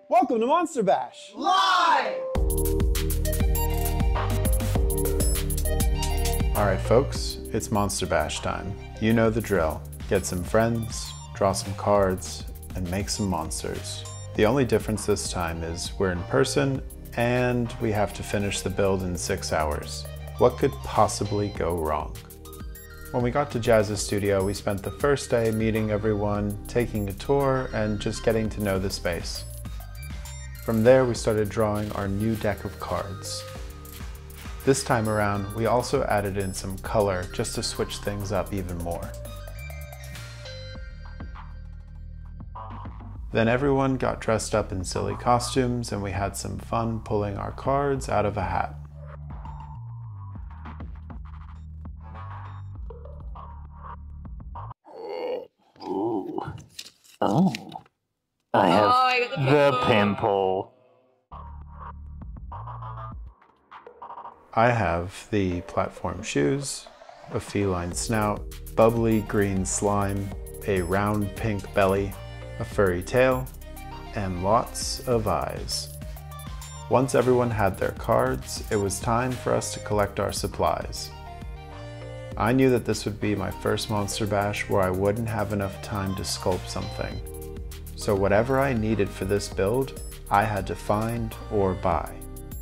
Welcome to Monster Bash! Live! Alright folks, it's Monster Bash time. You know the drill. Get some friends, draw some cards, and make some monsters. The only difference this time is we're in person and we have to finish the build in 6 hours. What could possibly go wrong? When we got to Jazz's studio, we spent the first day meeting everyone, taking a tour, and just getting to know the space. From there, we started drawing our new deck of cards. This time around, we also added in some color just to switch things up even more. Then everyone got dressed up in silly costumes and we had some fun pulling our cards out of a hat. Oh, I have the pimple. I have the platform shoes, a feline snout, bubbly green slime, a round pink belly, a furry tail, and lots of eyes. Once everyone had their cards, it was time for us to collect our supplies. I knew that this would be my first Monster Bash where I wouldn't have enough time to sculpt something. So whatever I needed for this build, I had to find or buy.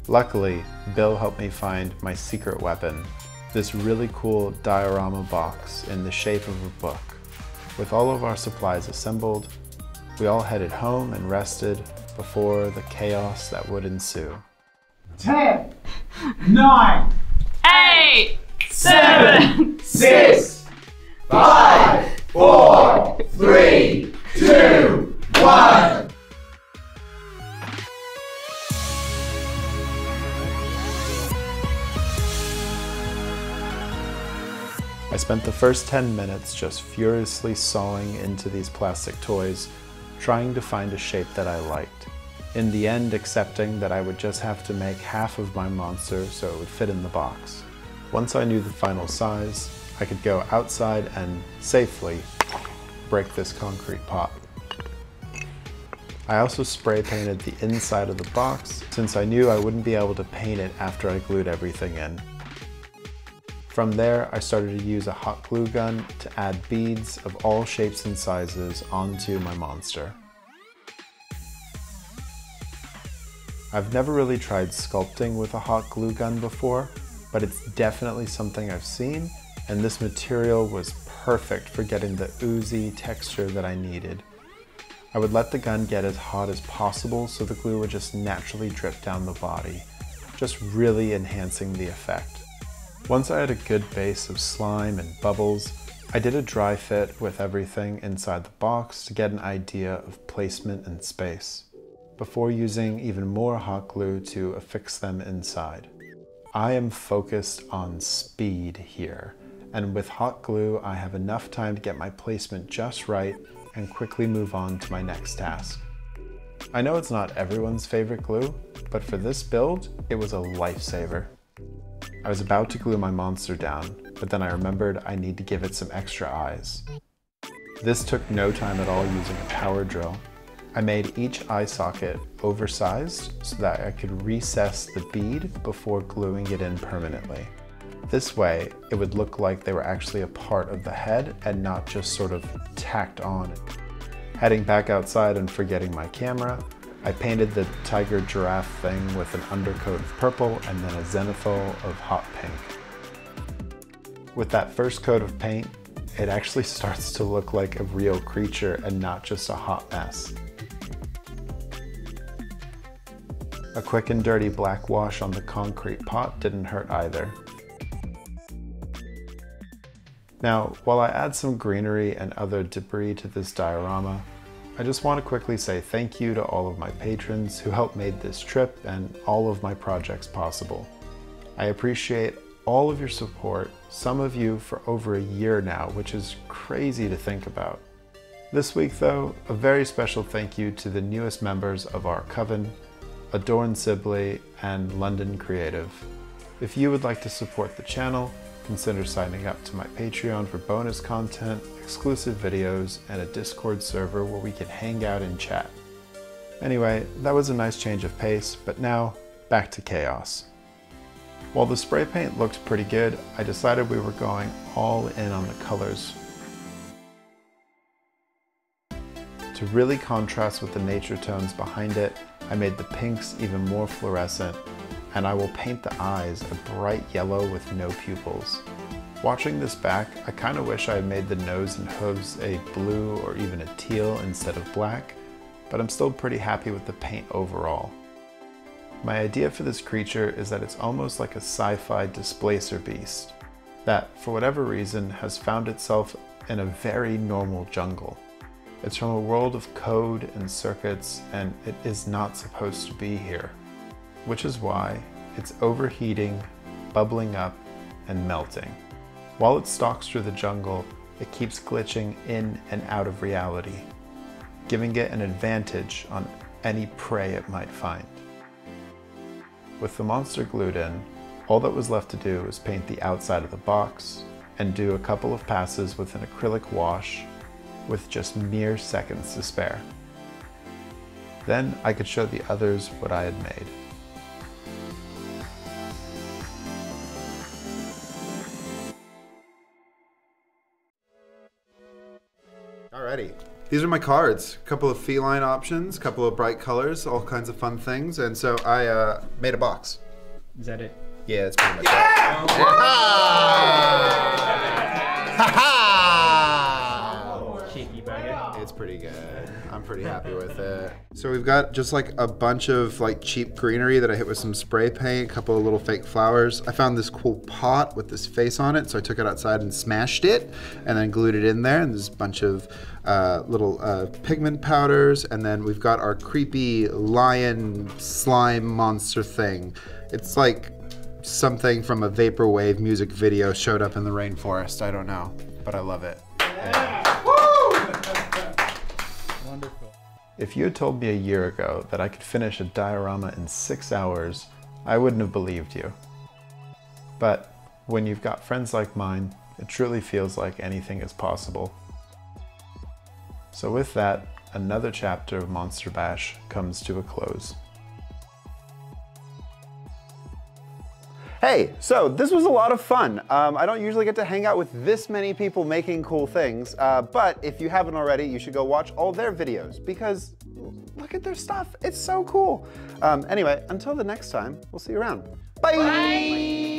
Luckily, Bill helped me find my secret weapon, this really cool diorama box in the shape of a book. With all of our supplies assembled, we all headed home and rested before the chaos that would ensue. 10, 9, 8, 7, 6, 5, 4, 3, 2, 1. I spent the first 10 minutes just furiously sawing into these plastic toys, trying to find a shape that I liked. In the end, accepting that I would just have to make half of my monster so it would fit in the box. Once I knew the final size, I could go outside and safely break this concrete pot. I also spray painted the inside of the box since I knew I wouldn't be able to paint it after I glued everything in. From there, I started to use a hot glue gun to add beads of all shapes and sizes onto my monster. I've never really tried sculpting with a hot glue gun before, but it's definitely something I've seen, and this material was perfect for getting the oozy texture that I needed. I would let the gun get as hot as possible so the glue would just naturally drip down the body, just really enhancing the effect. Once I had a good base of slime and bubbles, I did a dry fit with everything inside the box to get an idea of placement and space, before using even more hot glue to affix them inside. I am focused on speed here, and with hot glue I have enough time to get my placement just right and quickly move on to my next task. I know it's not everyone's favorite glue, but for this build, it was a lifesaver. I was about to glue my monster down, but then I remembered I need to give it some extra eyes. This took no time at all using a power drill. I made each eye socket oversized so that I could recess the bead before gluing it in permanently. This way, it would look like they were actually a part of the head and not just sort of tacked on. Heading back outside and forgetting my camera, I painted the tiger giraffe thing with an undercoat of purple and then a zenithal of hot pink. With that first coat of paint, it actually starts to look like a real creature and not just a hot mess. A quick and dirty black wash on the concrete pot didn't hurt either. Now, while I add some greenery and other debris to this diorama, I just want to quickly say thank you to all of my patrons who helped make this trip and all of my projects possible. I appreciate all of your support, some of you for over a year now, which is crazy to think about. This week though, a very special thank you to the newest members of our coven, Adorn Sibley and London Creative. If you would like to support the channel, consider signing up to my Patreon for bonus content, exclusive videos, and a Discord server where we can hang out and chat. Anyway, that was a nice change of pace, but now back to chaos. While the spray paint looked pretty good, I decided we were going all in on the colors. To really contrast with the nature tones behind it, I made the pinks even more fluorescent, and I will paint the eyes a bright yellow with no pupils. Watching this back, I kind of wish I had made the nose and hooves a blue or even a teal instead of black, but I'm still pretty happy with the paint overall. My idea for this creature is that it's almost like a sci-fi displacer beast that, for whatever reason, has found itself in a very normal jungle. It's from a world of code and circuits, and it is not supposed to be here, which is why it's overheating, bubbling up, and melting. While it stalks through the jungle, it keeps glitching in and out of reality, giving it an advantage on any prey it might find. With the monster glued in, all that was left to do was paint the outside of the box and do a couple of passes with an acrylic wash with just mere seconds to spare. Then I could show the others what I had made. Alrighty. These are my cards. A couple of feline options, a couple of bright colors, all kinds of fun things. And so I made a box. Is that it? Yeah, that's pretty much it. Ha-ha! Cheeky bugger. It's pretty good. I'm pretty happy with it. So we've got just like a bunch of like cheap greenery that I hit with some spray paint, a couple of little fake flowers. I found this cool pot with this face on it, so I took it outside and smashed it and then glued it in there. And there's a bunch of little pigment powders, and then we've got our creepy lion slime monster thing. It's like something from a vaporwave music video showed up in the rainforest. I don't know, but I love it. Yeah. Woo! Wonderful. If you had told me a year ago that I could finish a diorama in 6 hours, I wouldn't have believed you. But when you've got friends like mine, it truly feels like anything is possible. So with that, another chapter of Monster Bash comes to a close. Hey, so this was a lot of fun. I don't usually get to hang out with this many people making cool things, but if you haven't already, you should go watch all their videos because look at their stuff. It's so cool. Anyway, until the next time, we'll see you around. Bye! Bye.